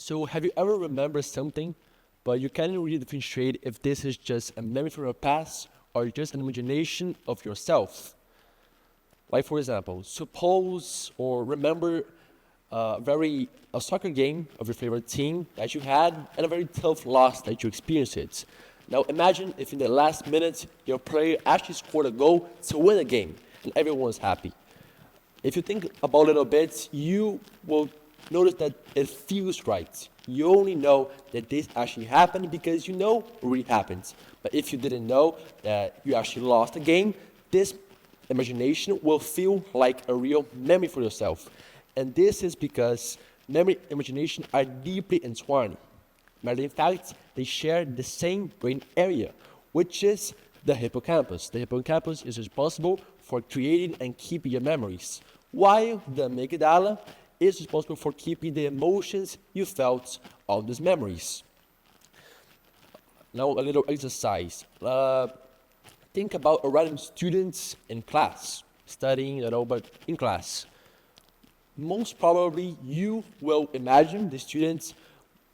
So have you ever remembered something, but you can't really differentiate if this is just a memory from your past or just an imagination of yourself? Like for example, suppose or remember a soccer game of your favorite team that you had and a very tough loss that you experienced it. Now imagine if in the last minute your player actually scored a goal to win the game and everyone's happy. If you think about it a little bit, you will notice that it feels right. You only know that this actually happened because you know it really happened. But if you didn't know that you actually lost the game, this imagination will feel like a real memory for yourself. And this is because memory and imagination are deeply entwined. Matter of fact, they share the same brain area, which is the hippocampus. The hippocampus is responsible for creating and keeping your memories, while the amygdala is responsible for keeping the emotions you felt on these memories. Now a little exercise. Think about a random student in class, studying, but in class. Most probably you will imagine the students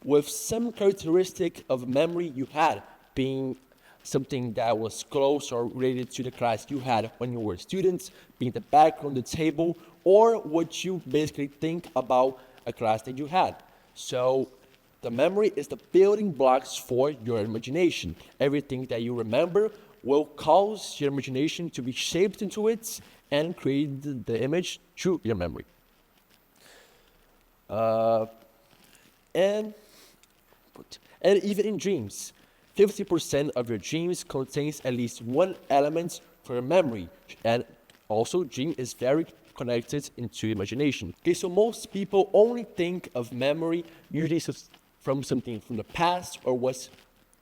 with some characteristic of memory you had, being something that was close or related to the class you had when you were students, being the background, the table, or what you basically think about a class that you had. So the memory is the building blocks for your imagination. Everything that you remember will cause your imagination to be shaped into it and create the image through your memory. And even in dreams, 50% of your dreams contains at least one element for your memory. And also, dream is very connected into imagination. Okay, so most people only think of memory usually from something from the past or what's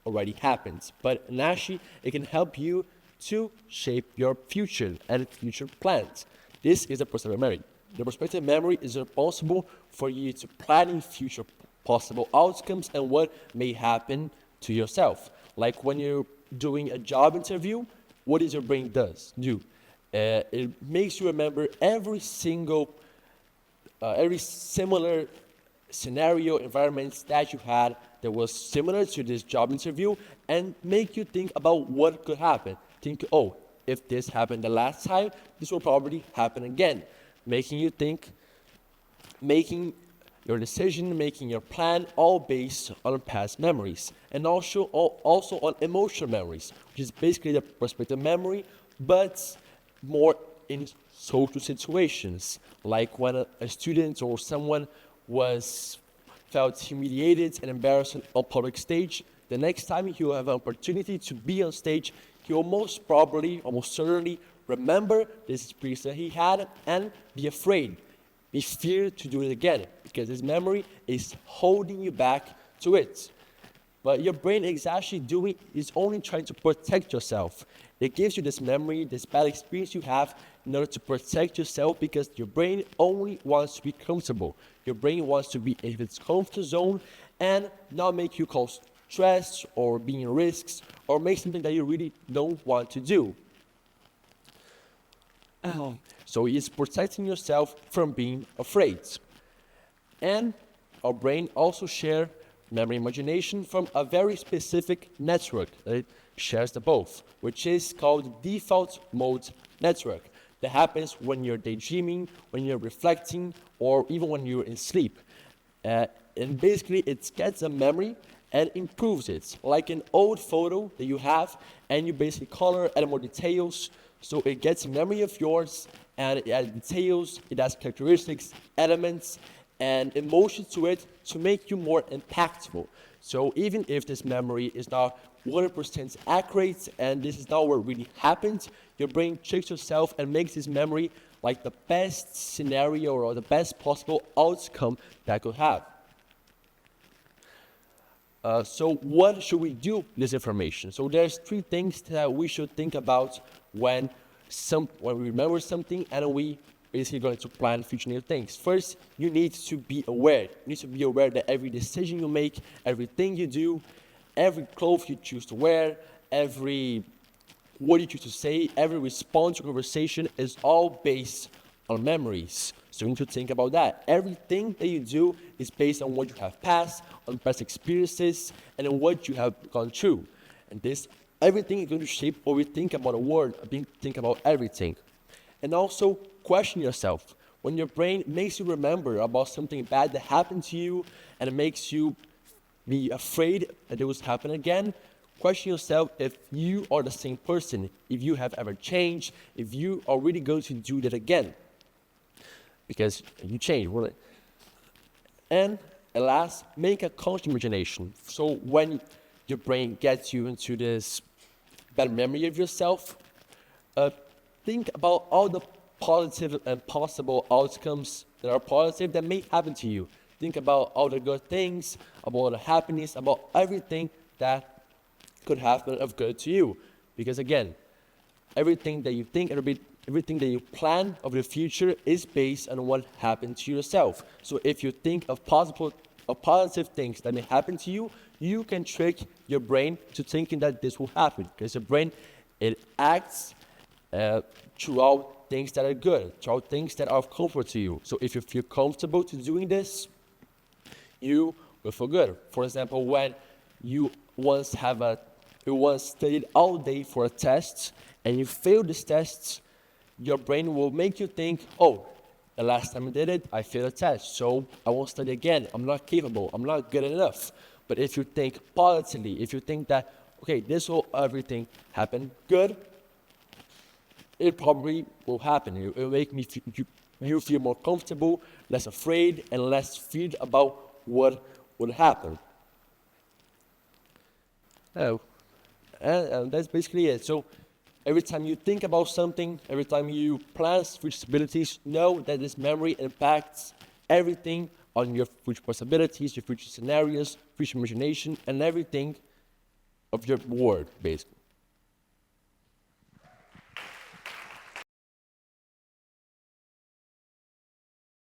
already happened. But actually, it can help you to shape your future and future plans. This is a prospective memory. The prospective memory is responsible for you to planning future possible outcomes and what may happen to yourself. Like when you're doing a job interview, what does your brain do? It makes you remember every similar scenario, environment that you had that was similar to this job interview and make you think about what could happen. Think, oh, if this happened the last time, this will probably happen again. Making you think, making your decision, making your plan, all based on past memories. And also on emotional memories, which is basically the prospective memory, but more in social situations, like when a student or someone felt humiliated and embarrassed on public stage. The next time he will have an opportunity to be on stage, he will almost certainly remember this experience that he had and be afraid, be feared to do it again, because his memory is holding you back to it. But your brain is only trying to protect yourself. It gives you this memory, this bad experience you have in order to protect yourself because your brain only wants to be comfortable. Your brain wants to be in its comfort zone and not make you cause stress or be in risks or make something that you really don't want to do. So it's protecting yourself from being afraid. And our brain also shares memory imagination from a very specific network that it shares the both, which is called default mode network. That happens when you're daydreaming, when you're reflecting, or even when you're in sleep. And basically it gets a memory and improves it, like an old photo that you have, and you basically color, add more details, so it gets memory of yours, and it adds details, it adds characteristics, elements, and emotions to it to make you more impactful. So even if this memory is not 100% accurate and this is not what really happened, your brain tricks yourself and makes this memory like the best scenario or the best possible outcome that could have. So what should we do with this information? So there's three things that we should think about when we remember something and we basically going to plan future new things. First, you need to be aware. You need to be aware that every decision you make, everything you do, every clothes you choose to wear, every word you choose to say, every response to conversation is all based on memories. So you need to think about that. Everything that you do is based on what you have passed, on past experiences, and on what you have gone through. And this, everything is going to shape what we think about the world, think about everything. And also question yourself. When your brain makes you remember about something bad that happened to you, and it makes you be afraid that it will happen again, question yourself if you are the same person, if you have ever changed, if you are really going to do that again. Because you change, will it? And at last, make a conscious imagination. So when your brain gets you into this bad memory of yourself, think about all the positive and possible outcomes that are positive that may happen to you. Think about all the good things, about the happiness, about everything that could happen of good to you. Because again, everything that you think, everything that you plan of the future is based on what happened to yourself. So if you think of positive things that may happen to you, you can trick your brain to thinking that this will happen. Because your brain, it acts throughout things that are good, throughout things that are of comfort to you. So if you feel comfortable to doing this, you will feel good. For example, when you once studied all day for a test and you failed this test, your brain will make you think, oh, the last time I did it, I failed a test, so I won't study again. I'm not capable. I'm not good enough. But if you think positively, if you think that, okay, this will everything happen good, it probably will happen. It will make you feel more comfortable, less afraid, and less feared about what would happen. Oh, and that's basically it. So every time you think about something, every time you plan future possibilities, know that this memory impacts everything on your future possibilities, your future scenarios, future imagination, and everything of your world, basically.